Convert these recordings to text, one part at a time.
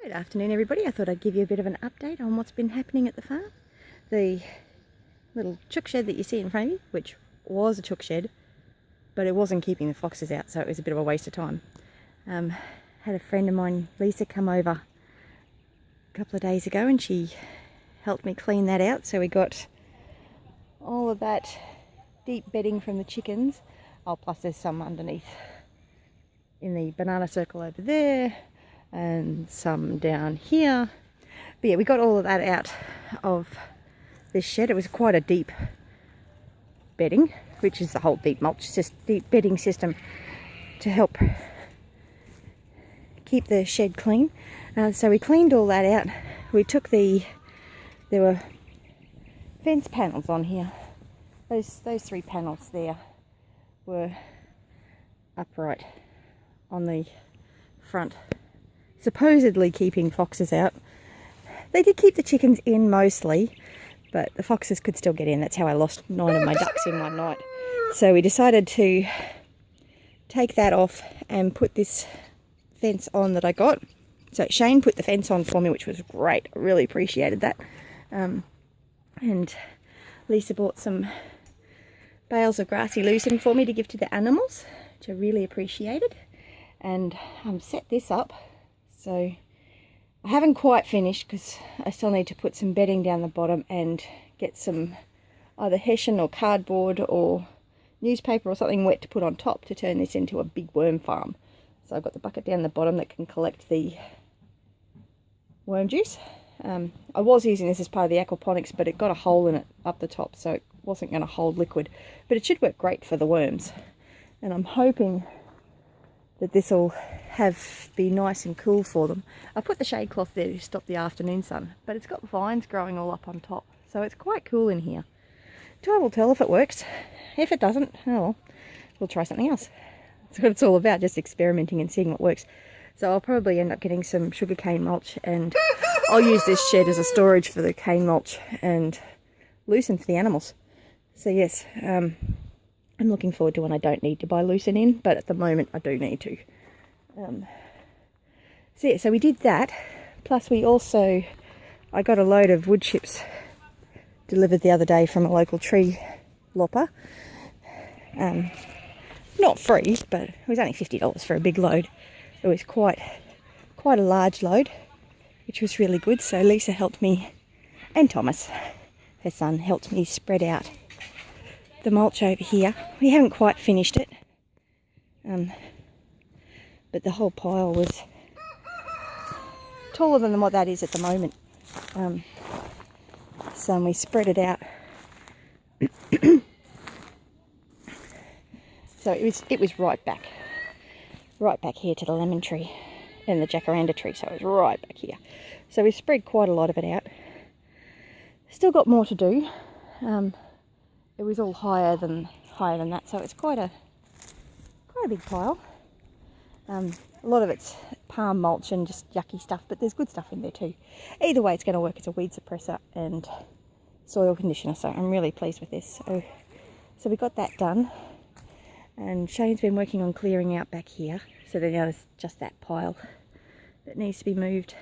Good afternoon everybody. I thought I'd give you a bit of an update on what's been happening at the farm. The little chook shed that you see in front of you, which was a chook shed, but it wasn't keeping the foxes out, so it was a bit of a waste of time. Had a friend of mine, Lisa, come over a couple of days ago and she helped me clean that out. So we got all of that deep bedding from the chickens. Oh, plus there's some underneath in the banana circle over there, and some down here. But yeah, we got all of that out of this shed. It was quite a deep bedding, which is the whole deep mulch, just deep bedding system to help keep the shed clean. So we cleaned all that out. We took there were fence panels on here. Those three panels there were upright on the front, supposedly keeping foxes out. They did keep the chickens in mostly, but the foxes could still get in. That's how I lost 9 of my ducks in one night. So we decided to take that off and put this fence on that I got. So Shane put the fence on for me, which was great. I really appreciated that. And Lisa bought some bales of grassy lucerne for me to give to the animals, which I really appreciated. And set this up. So I haven't quite finished because I still need to put some bedding down the bottom and get some either hessian or cardboard or newspaper or something wet to put on top to turn this into a big worm farm. So I've got the bucket down the bottom that can collect the worm juice. I was using this as part of the aquaponics, but it got a hole in it up the top, so it wasn't going to hold liquid. But it should work great for the worms. And I'm hoping that this will be nice and cool for them. I put the shade cloth there to stop the afternoon sun, but it's got vines growing all up on top, so it's quite cool in here. Time will tell if it works. If it doesn't, oh well, we'll try something else. That's what it's all about, just experimenting and seeing what works. So I'll probably end up getting some sugarcane mulch, and I'll use this shed as a storage for the cane mulch and lucerne for the animals. So yes, I'm looking forward to when I don't need to buy lucerne in, but at the moment I do need to. So yeah, so we did that. Plus I got a load of wood chips delivered the other day from a local tree lopper. Not free, but it was only $50 for a big load. It was quite a large load, which was really good. So Lisa helped me, and Thomas, her son, helped me spread out the mulch over here. We haven't quite finished it, but the whole pile was taller than what that is at the moment. So we spread it out. So it was right back here to the lemon tree and the jacaranda tree. So it was right back here. So we spread quite a lot of it out. Still got more to do. It was all higher than that, so it's quite a big pile. A lot of it's palm mulch and just yucky stuff, but there's good stuff in there too. Either way, it's going to work as a weed suppressor and soil conditioner, so I'm really pleased with this. So we got that done, and Shane's been working on clearing out back here, so then now there's just that pile that needs to be moved.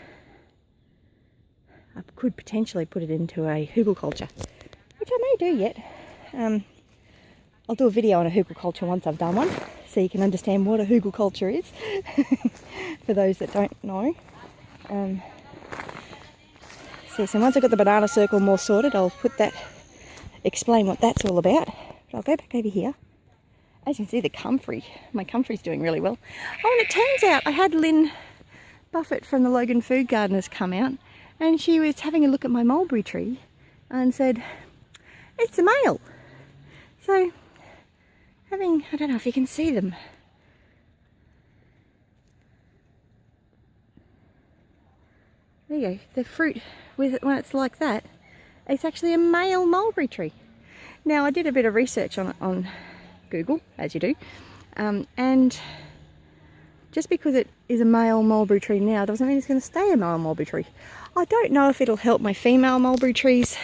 I could potentially put it into a hugelkultur, which I may do yet. I'll do a video on a hugelkultur once I've done one, so you can understand what a hugelkultur is, for those that don't know. So once I've got the banana circle more sorted, I'll explain what that's all about. But I'll go back over here. As you can see, my comfrey's doing really well. Oh, and it turns out I had Lynn Buffett from the Logan Food Gardeners come out, and she was having a look at my mulberry tree and said, it's a male. So, I don't know if you can see them. There you go, the fruit, when it's like that, it's actually a male mulberry tree. Now, I did a bit of research on it on Google, as you do, and just because it is a male mulberry tree now doesn't mean it's going to stay a male mulberry tree. I don't know if it'll help my female mulberry trees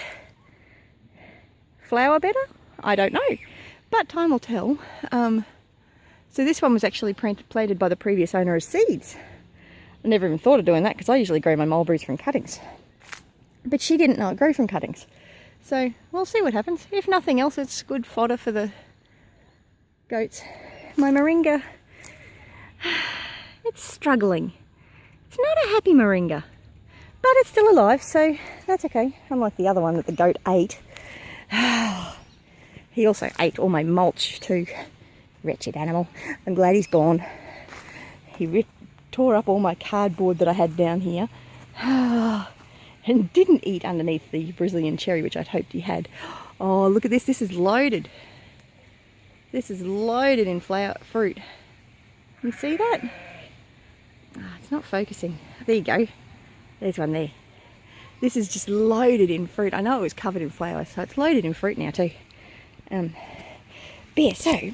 flower better. I don't know, but time will tell. So this one was actually planted by the previous owner as seeds, I never even thought of doing that because I usually grow my mulberries from cuttings. But she didn't know it grew from cuttings. So we'll see what happens. If nothing else, it's good fodder for the goats. My moringa, it's struggling. It's not a happy moringa, but it's still alive, so that's okay. Unlike the other one that the goat ate. He also ate all my mulch too. Wretched animal. I'm glad he's gone. He tore up all my cardboard that I had down here. And didn't eat underneath the Brazilian cherry, which I'd hoped he had. Oh, look at this. This is loaded. This is loaded in fruit. You see that? Oh, it's not focusing. There you go. There's one there. This is just loaded in fruit. I know it was covered in flowers, so it's loaded in fruit now too. But yeah, so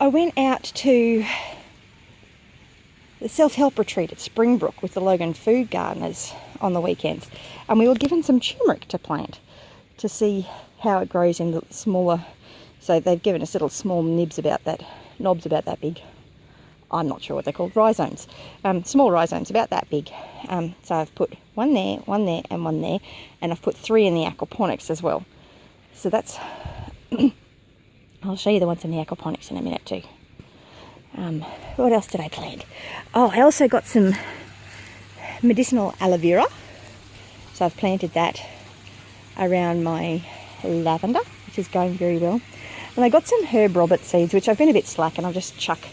I went out to the self-help retreat at Springbrook with the Logan food gardeners on the weekends, and we were given some turmeric to plant to see how it grows in the smaller. So they've given us little small knobs about that big. I'm not sure what they're called, rhizomes. Small rhizomes about that big. So I've put one there, and one there, and I've put 3 in the aquaponics as well. So that's I'll show you the ones in the aquaponics in a minute too. What else did I plant? Oh, I also got some medicinal aloe vera. So I've planted that around my lavender, which is going very well. And I got some herb robert seeds, which I've been a bit slack, and I've just chucked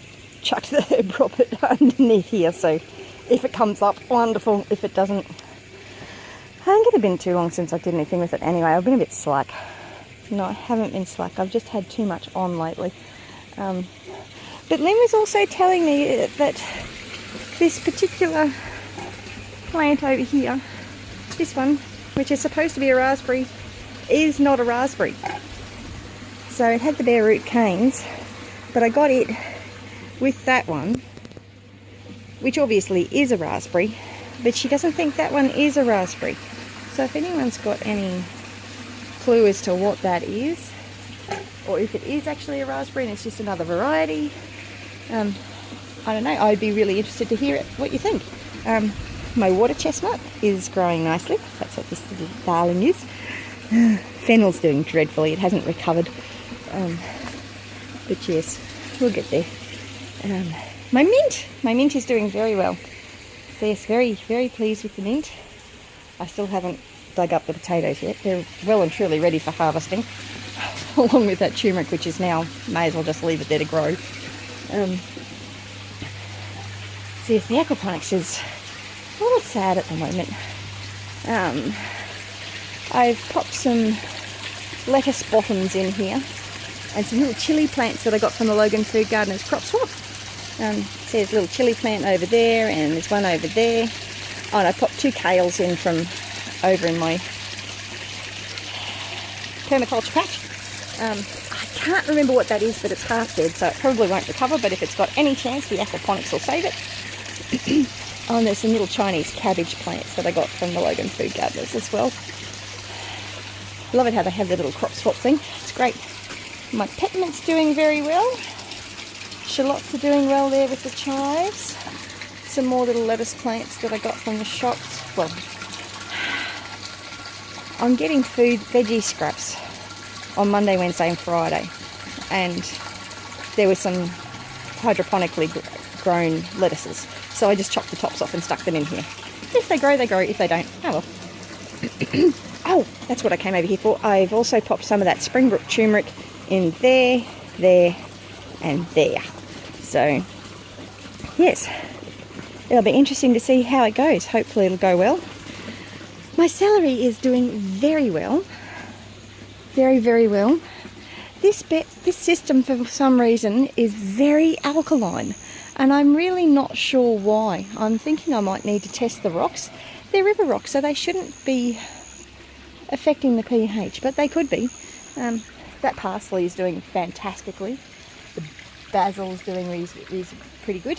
the herb robert underneath here. So if it comes up, wonderful. If it doesn't, I think it had been too long since I did anything with it anyway. I've been a bit slack. No, I haven't been slack. I've just had too much on lately. But Lynn was also telling me that this particular plant over here, this one, which is supposed to be a raspberry, is not a raspberry. So it had the bare root canes, but I got it with that one, which obviously is a raspberry, but she doesn't think that one is a raspberry. So if anyone's got any clue as to what that is, or if it is actually a raspberry and it's just another variety, I don't know, I'd be really interested to hear what you think. My water chestnut is growing nicely. That's what this little darling is. Fennel's doing dreadfully. It hasn't recovered. But yes, we'll get there. My mint is doing very well. So yes, very, very pleased with the mint. I still haven't dug up the potatoes yet. They're well and truly ready for harvesting, along with that turmeric, which is now, may as well just leave it there to grow. So yes, the aquaponics is a little sad at the moment. I've popped some lettuce bottoms in here and some little chilli plants that I got from the Logan Food Gardeners crop swap. So there's a little chilli plant over there, and there's one over there. Oh, and I popped 2 kales in from over in my permaculture patch. I can't remember what that is, but it's half dead, so it probably won't recover, but if it's got any chance, the aquaponics will save it. Oh, and there's some little Chinese cabbage plants that I got from the Logan Food Gardeners as well. Love it how they have the little crop swap thing. It's great. My peppermint's doing very well. Shallots are doing well there with the chives. Some more little lettuce plants that I got from the shops. Well, I'm getting veggie scraps on Monday, Wednesday and Friday. And there were some hydroponically grown lettuces. So I just chopped the tops off and stuck them in here. If they grow, they grow. If they don't, oh well. Oh, that's what I came over here for. I've also popped some of that Springbrook turmeric in there, and there. So, yes, it'll be interesting to see how it goes. Hopefully it'll go well. My celery is doing very well. Very, very well. This system, for some reason, is very alkaline. And I'm really not sure why. I'm thinking I might need to test the rocks. They're river rocks, so they shouldn't be affecting the pH, but they could be. That parsley is doing fantastically. The basil is doing pretty good.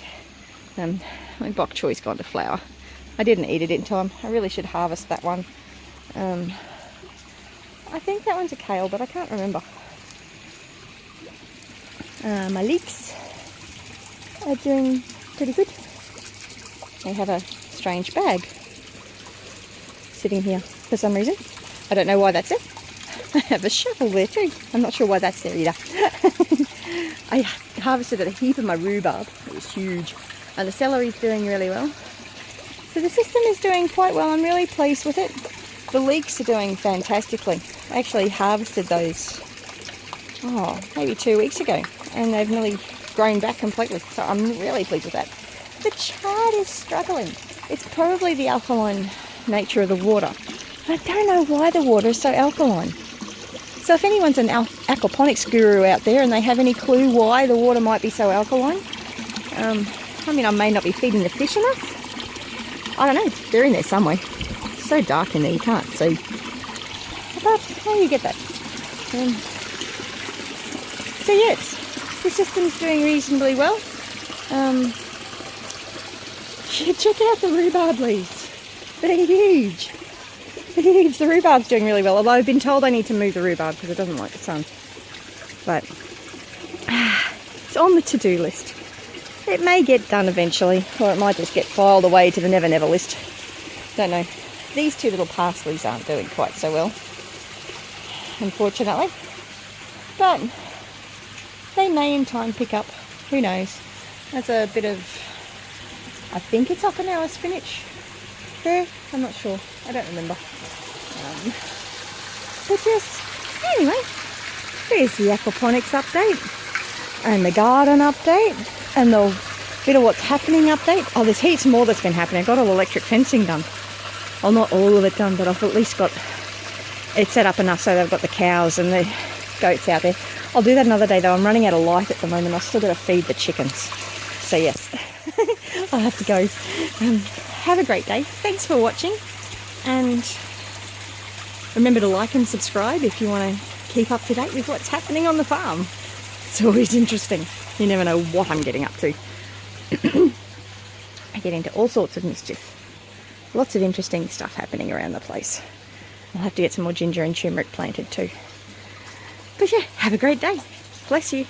My bok choy's gone to flower. I didn't eat it in time. I really should harvest that one. I think that one's a kale, but I can't remember. My leeks are doing pretty good. they have a strange bag sitting here for some reason. I don't know why that's there. I have a shovel there too. I'm not sure why that's there either. I harvested a heap of my rhubarb. It was huge. And the celery's doing really well. So the system is doing quite well. I'm really pleased with it. The leeks are doing fantastically. I actually harvested those, maybe 2 weeks ago. And they've nearly grown back completely. So I'm really pleased with that. The chard is struggling. It's probably the alkaline nature of the water. I don't know why the water is so alkaline. So if anyone's an aquaponics guru out there and they have any clue why the water might be so alkaline, I mean, I may not be feeding the fish enough. I don't know, they're in there somewhere. It's so dark in there, you can't see. But how do you get that? So yes, the system's doing reasonably well. Check out the rhubarb leaves. They're huge. The rhubarb's doing really well, although I've been told I need to move the rhubarb because it doesn't like the sun. But it's on the to-do list. It may get done eventually, or it might just get filed away to the never never list. Don't know. These two little parsleys aren't doing quite so well, unfortunately. But they may in time pick up. Who knows? That's a bit of, I think it's Okinawa spinach there. I'm not sure. I don't remember. But yes, anyway, there's the aquaponics update and the garden update and the bit of what's happening update. Oh, there's heaps more that's been happening. I got all electric fencing done. Well, not all of it done, but I've at least got it set up enough so they've got the cows and the goats out there. I'll do that another day though. I'm running out of light at the moment. I've still got to feed the chickens. So yes, I'll have to go. Have a great day. Thanks for watching, and remember to like and subscribe if you want to keep up to date with what's happening on the farm. It's always interesting. You never know what I'm getting up to. I get into all sorts of mischief. Lots of interesting stuff happening around the place. I'll have to get some more ginger and turmeric planted too. But yeah, have a great day. Bless you.